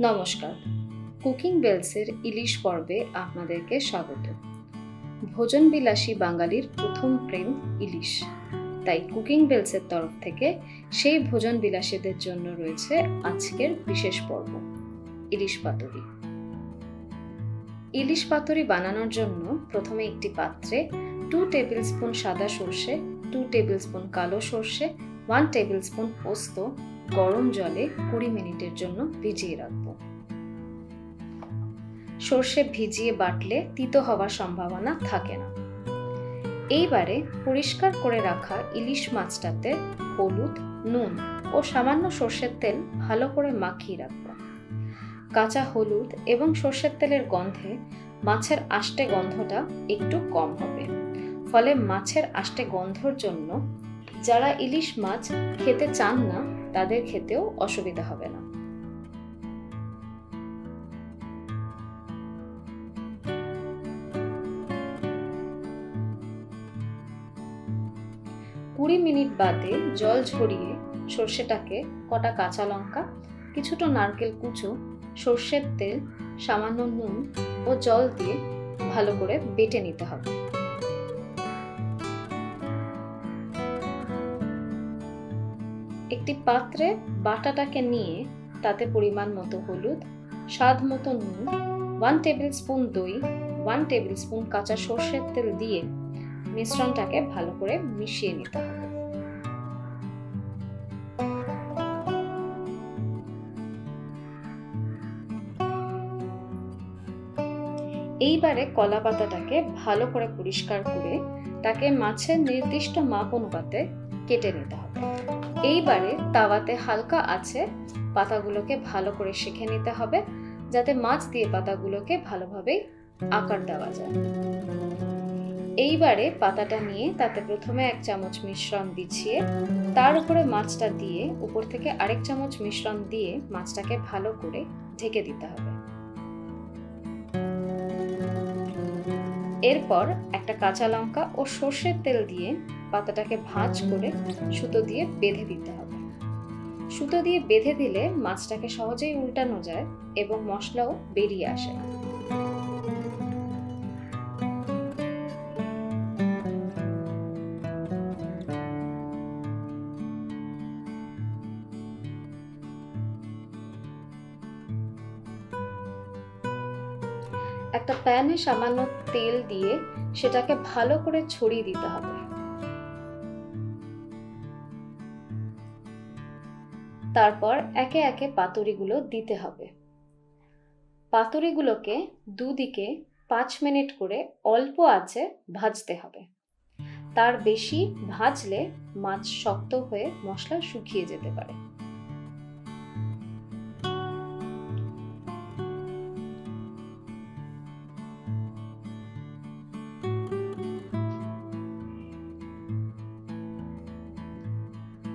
নমস্কার, কুকিং বেলসের ইলিশ পর্বে আপনাদেরকে স্বাগত। ভোজন বিলাসী বাঙালির প্রথম প্রেম ইলিশ, তাই কুকিং বেলসের তরফ থেকে সেই ভোজন বিলাসীদের জন্য রয়েছে আজকের বিশেষ পর্ব ইলিশ পাতুরি। ইলিশ পাতুরি বানানোর জন্য প্রথমে একটি পাত্রে 2 টেবিল স্পুন সাদা সর্ষে, 2 টেবিল স্পুন কালো সর্ষে, 1 টেবিল স্পুন পোস্ত গরম জলে 20 মিনিটের জন্য ভিজিয়ে রাখবো। সর্ষে ভিজিয়ে বাটলে তিতো হওয়ার সম্ভাবনা থাকে না। এইবারে পরিষ্কার করে রাখা ইলিশ মাছটাতে হলুদ, নুন ও সামান্য সর্ষের তেল ভালো করে মাখিয়ে রাখবো। কাঁচা হলুদ এবং সর্ষের তেলের গন্ধে মাছের আষ্টে গন্ধটা একটু কম হবে, ফলে মাছের আষ্টে গন্ধর জন্য যারা ইলিশ মাছ খেতে চান না তাদের খেতেও অসুবিধা হবে না। কুড়ি মিনিট বাদে জল ঝরিয়ে সর্ষেটাকে কটা কাঁচা লঙ্কা, কিছুটা নারকেল কুচো, সর্ষের তেল, সামান্য নুন ও জল দিয়ে ভালো করে বেটে নিতে হবে। একটি পাত্রে বাটাটাকে নিয়ে তাতে পরিমাণ মতো হলুদ, স্বাদ মতো নুন, 1 টেবিল স্পুন দই, 1 টেবিল স্পুন কাঁচা সর্ষের তেল দিয়ে মিশ্রণটাকে ভালো করে মিশিয়ে নিতে হবে। এইবারে কলা পাতাটাকে ভালো করে পরিষ্কার করে তাকে মাছের নির্দিষ্ট মাপ অনুপাতে কেটে নিতে হবে। এইবারে তাওয়াতে হালকা আঁচে পাতাগুলোকে ভালো করে সেঁকে নিতে হবে, যাতে মাছ দিয়ে পাতাগুলোকে ভালোভাবে আকার দেওয়া যায়। এইবারে পাতাটা নিয়ে তাতে প্রথমে 1 চামচ মিশ্রণ বিছিয়ে তার উপরে মাছটা দিয়ে উপর থেকে আরেক চামচ মিশ্রণ দিয়ে মাছটাকে ভালো করে ঢেকে দিতে হবে। এরপর একটা কাঁচা লঙ্কা ও সর্ষের তেল দিয়ে পাতাটাকে ভাঁজ করে সুতো দিয়ে বেঁধে দিতে হবে। সুতো দিয়ে বেঁধে দিলে মাছটাকে সহজেই উল্টানো যায় এবং মশলাও বেরিয়ে আসে না। একটা প্যানে সামান্য তেল দিয়ে সেটাকে ভালো করে ছড়িয়ে দিতে হবে। তারপর একে একে পাতুরিগুলো দিতে হবে। পাতুরিগুলোকে দুদিকে 5 মিনিট করে অল্প আঁচে ভাজতে হবে। তার বেশি ভাজলে মাছ শক্ত হয়ে মশলা শুকিয়ে যেতে পারে।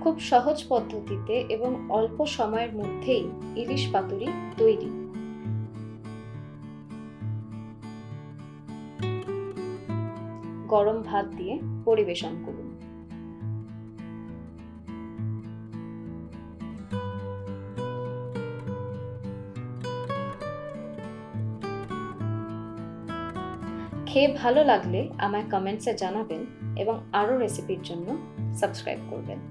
খুব সহজ পদ্ধতিতে এবং অল্প সময়ের মধ্যেই ইলিশ পাতুরি তৈরি। গরম ভাত দিয়ে পরিবেশন করুন। খেয়ে ভালো লাগলে আমায় কমেন্টসে জানাবেন এবং আরো রেসিপির জন্য সাবস্ক্রাইব করবেন।